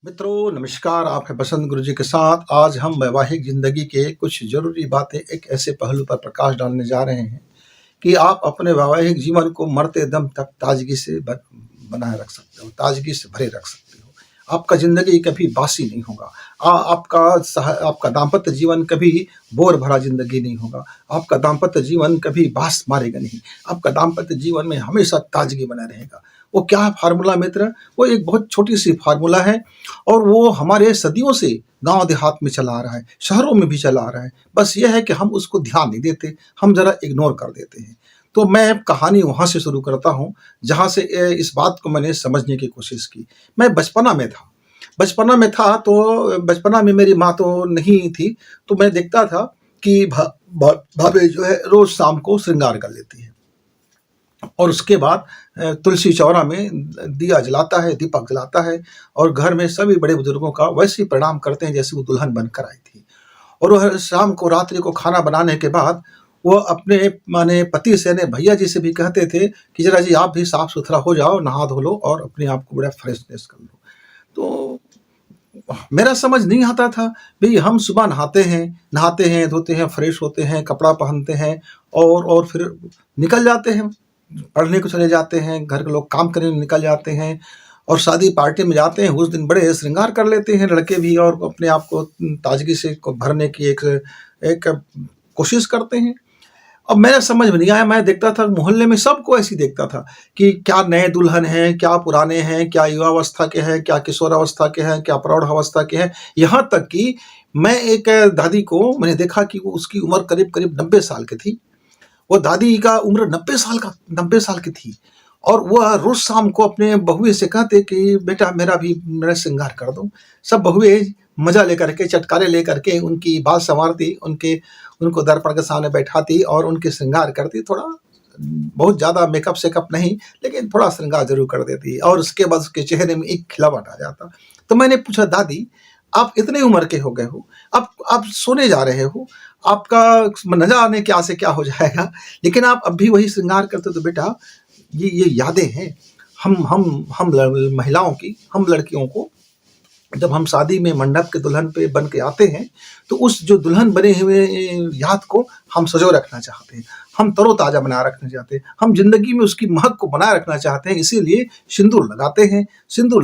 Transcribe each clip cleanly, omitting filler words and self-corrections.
मित्रों नमस्कार। आप हैं बसंत गुरु जी के साथ। आज हम वैवाहिक जिंदगी के कुछ जरूरी बातें एक ऐसे पहलू पर प्रकाश डालने जा रहे हैं कि आप अपने वैवाहिक जीवन को मरते दम तक ताजगी से बनाए रख सकते हो, ताजगी से भरे रख सकते हो। आपका जिंदगी कभी बासी नहीं होगा। आपका दाम्पत्य जीवन कभी बोर भरा जिंदगी नहीं होगा। आपका दाम्पत्य जीवन कभी बास मारेगा नहीं। आपका दाम्पत्य जीवन में हमेशा ताजगी बना रहेगा। वो क्या फार्मूला मित्र? वो एक बहुत छोटी सी फार्मूला है और वो हमारे सदियों से गांव देहात में चला आ रहा है, शहरों में भी चला आ रहा है। बस यह है कि हम उसको ध्यान नहीं देते, हम जरा इग्नोर कर देते हैं। तो मैं कहानी वहां से शुरू करता हूं जहां से इस बात को मैंने समझने की कोशिश की। मैं बचपना में मेरी माँ तो नहीं थी, तो मैं देखता था कि भाभी जो है रोज शाम को श्रृंगार कर लेती है और उसके बाद तुलसी चौरा में दिया जलाता है, दीपक जलाता है और घर में सभी बड़े बुजुर्गों का वैसे ही प्रणाम करते हैं जैसे वो दुल्हन बनकर आई थी। और वह शाम को रात्रि को खाना बनाने के बाद वो अपने माने पति से ने भैया जी से भी कहते थे कि जरा जी आप भी साफ सुथरा हो जाओ, नहा धो लो और अपने आप को बड़ा फ्रेशनेस कर लो। तो मेरा समझ नहीं आता था भाई, हम सुबह नहाते हैं धोते हैं, फ्रेश होते हैं, कपड़ा पहनते हैं और फिर निकल जाते हैं, पढ़ने को चले जाते हैं, घर के लोग काम करने निकल जाते हैं और शादी पार्टी में जाते हैं। उस दिन बड़े श्रृंगार कर लेते हैं लड़के भी और अपने आप को ताजगी से भरने की एक कोशिश करते हैं। अब मेरा समझ में नहीं आया। मैं देखता था मोहल्ले में सबको ऐसी देखता था कि क्या नए दुल्हन हैं, क्या पुराने हैं, क्या युवावस्था के हैं, क्या किशोरावस्था के हैं, क्या प्रौढ़ावस्था के हैं। यहाँ तक कि मैं एक दादी को मैंने देखा कि वो उसकी उम्र करीब करीब 90 साल की थी। वो दादी का उम्र 90 साल की थी और वह रोज शाम को अपने बहुए से कहते कि बेटा मेरा श्रृंगार कर दो। सब बहुए मजा लेकर के, चटकारे लेकर के उनकी बाल संवारती, उनको दर्पण के सामने बैठाती और उनके श्रृंगार करती। थोड़ा बहुत ज्यादा मेकअप शेकअप नहीं, लेकिन थोड़ा श्रृंगार जरूर कर देती और उसके बाद उसके चेहरे में एक खिलावट आ जाता। तो मैंने पूछा, दादी आप इतने उम्र के हो गए हो, आप सोने जा रहे हो, आपका न जाने क्या से क्या हो जाएगा, लेकिन आप अब भी वही श्रृंगार करते हो। तो बेटा ये यादें हैं हम महिलाओं की, हम लड़कियों को जब हम शादी में मंडप के दुल्हन पे बन के आते हैं तो उस जो दुल्हन बने हुए याद को हम सजो रखना चाहते हैं, हम तरोताजा बनाए रखना चाहते हैं, हम जिंदगी में उसकी महक को बनाए रखना चाहते हैं। इसीलिए सिंदूर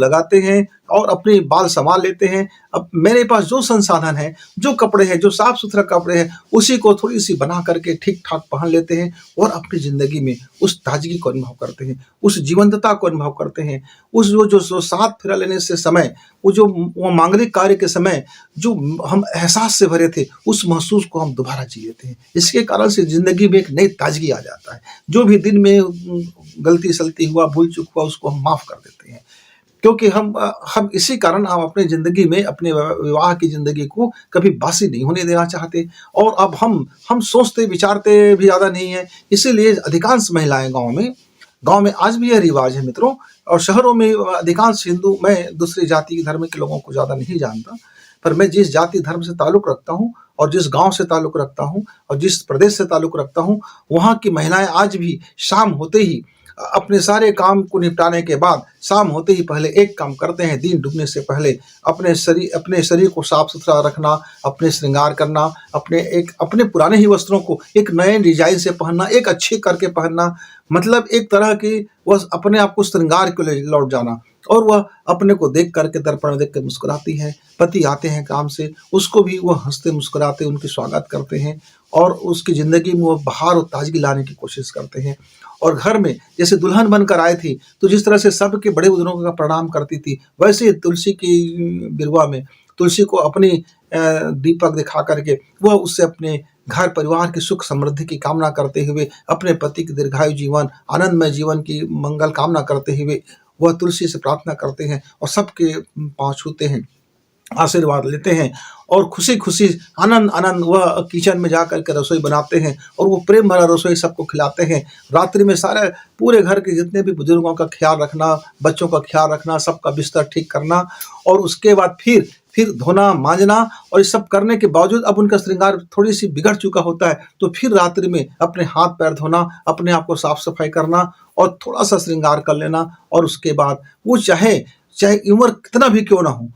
लगाते हैं और अपने बाल संवार लेते हैं। अब मेरे पास जो संसाधन है, जो कपड़े हैं, जो साफ सुथरा कपड़े हैं, उसी को थोड़ी सी बना करके ठीक ठाक पहन लेते हैं और अपनी जिंदगी में उस ताजगी को अनुभव करते हैं, उस जीवंतता को अनुभव करते हैं। उस जो साथ फेरा लेने से समय, वो मांगलिक कार्य के समय जो हम एहसास से भरे थे, उस महसूस को हम दोबारा जी लेते हैं। इसके कारण से जिंदगी में एक नई ताजगी आ जाता है। जो भी दिन में गलती सलती हुआ, भूल चूक हुआ, उसको हम माफ कर देते हैं, क्योंकि हम इसी कारण हम अपनी जिंदगी में, अपने विवाह की जिंदगी को कभी बासी नहीं होने देना चाहते। और अब हम सोचते विचारते भी ज्यादा नहीं है। इसीलिए अधिकांश महिलाएं गांव में आज भी यह रिवाज है मित्रों, और शहरों में अधिकांश हिंदू, मैं दूसरी जाति धर्म के लोगों को ज्यादा नहीं जानता, पर मैं जिस जाति धर्म से ताल्लुक रखता हूँ और जिस गांव से ताल्लुक रखता हूँ और जिस प्रदेश से ताल्लुक रखता हूँ, वहाँ की महिलाएं आज भी शाम होते ही अपने सारे काम को निपटाने के बाद शाम होते ही पहले एक काम करते हैं। दिन डूबने से पहले अपने शरीर को साफ सुथरा रखना, अपने श्रृंगार करना, अपने पुराने ही वस्त्रों को एक नए डिजाइन से पहनना, एक अच्छे करके पहनना, मतलब एक तरह की वह अपने आप को श्रृंगार के लिए लौट जाना। और वह अपने को देख करके दर्पण में देख कर मुस्कुराती है। पति आते हैं काम से, उसको भी वह हंसते मुस्कुराते उनके स्वागत करते हैं और उसकी जिंदगी में वो बहार और ताजगी लाने की कोशिश करते हैं। और घर में जैसे दुल्हन बनकर आए थी, तो जिस तरह से सबके बड़े बुजुर्गों का प्रणाम करती थी, वैसे ही तुलसी की बिरवा में तुलसी को अपनी दीपक दिखा करके वह उससे अपने घर परिवार की सुख समृद्धि की कामना करते हुए, अपने पति की दीर्घायु जीवन, आनंदमय जीवन की मंगल कामना करते हुए वह तुलसी से प्रार्थना करते हैं और सबके पांव छूते हैं, आशीर्वाद लेते हैं और खुशी खुशी आनंद वह किचन में जाकर के रसोई बनाते हैं और वो प्रेम भरा रसोई सबको खिलाते हैं। रात्रि में सारे पूरे घर के जितने भी बुजुर्गों का ख्याल रखना, बच्चों का ख्याल रखना, सबका बिस्तर ठीक करना और उसके बाद फिर धोना मांजना। और इस सब करने के बावजूद अब उनका श्रृंगार थोड़ी सी बिगड़ चुका होता है, तो फिर रात्रि में अपने हाथ पैर धोना, अपने आप को साफ सफाई करना और थोड़ा सा श्रृंगार कर लेना। और उसके बाद वो चाहे उम्र कितना भी क्यों ना हो,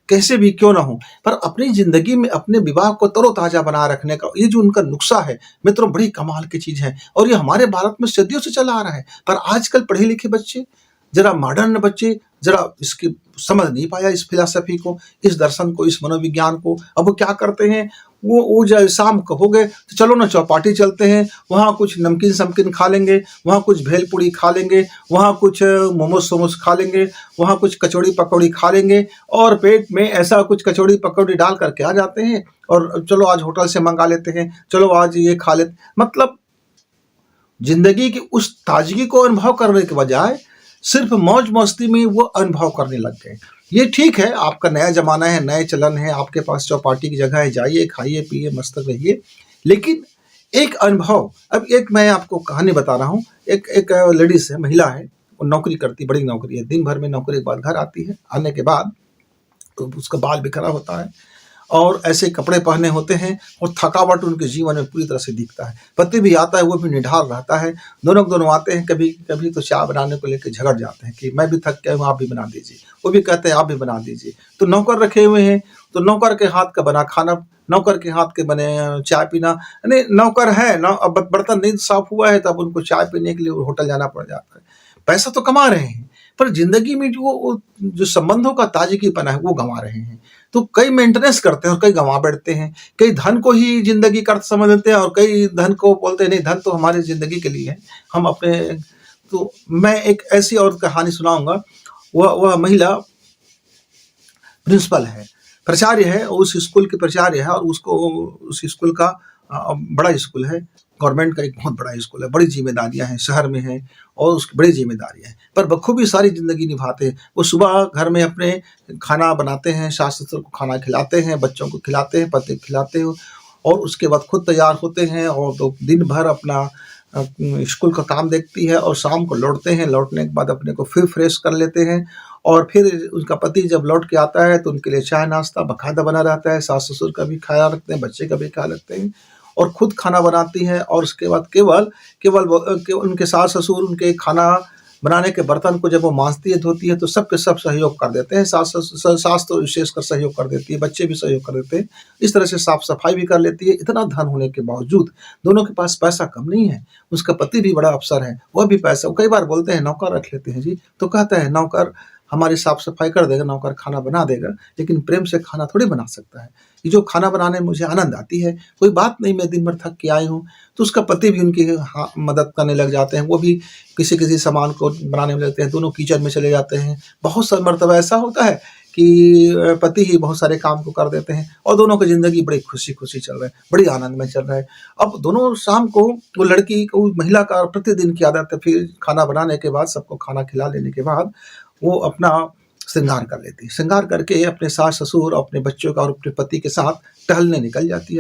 कैसे भी क्यों ना हो, पर अपनी ज़िंदगी में अपने विवाह को तरोताज़ा बनाए रखने का ये जो उनका नुस्ख़ा है, मित्रों बड़ी कमाल की चीज़ है और ये हमारे भारत में सदियों से चला आ रहा है। पर आजकल पढ़े-लिखे बच्चे, ज़रा मॉडर्न बच्चे, ज़रा इसकी समझ नहीं पाया इस फ़िलॉसफ़ी को, इस दर्शन को, इस मनोविज्ञान को। अब वो क्या करते हैं, वो जो शाम को हो गए तो चलो ना चौपाटी चलते हैं, वहाँ कुछ नमकीन-समकीन खा लेंगे, वहाँ कुछ भेल-पूड़ी खा लेंगे, वहाँ कुछ मोमोज़-सोमोज़ खा लेंगे, वहाँ कुछ कचौड़ी-पकौड़ी खा लेंगे और पेट में ऐसा कुछ कचौड़ी-पकौड़ी डाल कर के आ जाते हैं और चलो आज होटल से मँगा लेते हैं, चलो आज ये खा लेते, मतलब ज़िंदगी की उस ताज़गी को अनुभव करने के बजाय सिर्फ़ मौज-मस्ती में वो अनुभव करने लग गए। ये ठीक है, आपका नया ज़माना है, नए चलन है, आपके पास चौपाटी की जगह है, जाइए, खाइए, पिइए, मस्त रहिए। लेकिन एक अनुभव, अब एक मैं आपको कहानी बता रहा हूँ, एक लेडीज़ है, महिला है, वो नौकरी करती, बड़ी नौकरी है, दिन भर में नौकरी के बाद घर आती है, आने के बाद तो उसका बाल बिखरा होता है और ऐसे कपड़े पहने होते हैं और थकावट उनके जीवन में पूरी तरह से दिखता है। पति भी आता है, वो भी निढाल रहता है, दोनों के दोनों आते हैं, कभी तो चाय बनाने को लेके झगड़ जाते हैं कि मैं भी थक गया हूँ, आप भी बना दीजिए। वो भी कहते हैं आप भी बना दीजिए। तो नौकर रखे हुए हैं, तो नौकर के हाथ का बना खाना, नौकर के हाथ के बने चाय पीना, यानी नौकर है ना, अब बर्तन नहीं साफ हुआ है तब उनको चाय पीने के लिए होटल जाना पड़ जाता है। पैसा तो कमा रहे हैं, पर ज़िंदगी में जो संबंधों का ताज़गीपना है वो गँवा रहे हैं। तो कई मेंटेनेंस करते हैं और कई गँवा बैठते हैं। कई धन को ही ज़िंदगी का अर्थ समझ लेते हैं और कई धन को बोलते हैं नहीं, धन तो हमारी ज़िंदगी के लिए है। हम अपने तो मैं एक ऐसी और कहानी सुनाऊँगा। वह महिला प्रिंसिपल है, प्राचार्य है, उस स्कूल की प्राचार्य है और उसको उस स्कूल का बड़ा स्कूल है, गवर्नमेंट का एक बहुत बड़ा स्कूल है, बड़ी ज़िम्मेदारियाँ हैं, शहर में है और उसकी बड़ी ज़िम्मेदारियाँ हैं, पर बखूबी सारी ज़िंदगी निभाते हैं। वो सुबह घर में अपने खाना बनाते हैं, सास-ससुर को खाना खिलाते हैं, बच्चों को खिलाते हैं, पति को खिलाते हैं और उसके बाद खुद तैयार होते हैं और तो दिन भर अपना स्कूल का काम देखती है और शाम को लौटते हैं, लौटने के बाद अपने को फिर फ्रेश कर लेते हैं और फिर उनका पति जब लौट के आता है तो उनके लिए चाय-नाश्ता बाकायदा बना रहता है, सास-ससुर का भी ख़्याल रखते हैं, बच्चे का भी ख़्याल रखते हैं और खुद खाना बनाती हैं और उसके बाद केवल उनके सास-ससुर उनके खाना बनाने के बर्तन को जब वो माँजती है, धोती है तो सब के सब सहयोग कर देते हैं। सास तो विशेषकर सहयोग कर देती है, बच्चे भी सहयोग कर देते हैं। इस तरह से साफ-सफाई भी कर लेती है। इतना धन होने के बावजूद दोनों के पास पैसा कम नहीं है। उसका पति भी बड़ा अफ़सर है, वह भी पैसा, कई बार बोलते हैं नौकर रख लेते हैं जी, तो कहता है नौकर हमारी साफ-सफाई कर देगा, नौकर खाना बना देगा, लेकिन प्रेम से खाना थोड़ी बना सकता है। ये जो खाना बनाने में मुझे आनंद आती है, कोई बात नहीं, मैं दिन भर थक के आई हूँ, तो उसका पति भी उनकी मदद करने लग जाते हैं, वो भी किसी-किसी सामान को बनाने में लगते हैं, दोनों किचन में चले जाते हैं। बहुत सा मर्तबा ऐसा होता है कि पति ही बहुत सारे काम को कर देते हैं और दोनों की ज़िंदगी बड़ी खुशी-खुशी चल रहा है, बड़ी आनंद में चल रहा है। अब दोनों शाम को वो लड़की को, महिला का प्रतिदिन की आदत है, फिर खाना बनाने के बाद, सबको खाना खिला लेने के बाद वो अपना श्रृंगार कर लेती है। श्रृंगार करके अपने सास-ससुर, अपने बच्चों का और अपने पति के साथ टहलने निकल जाती है।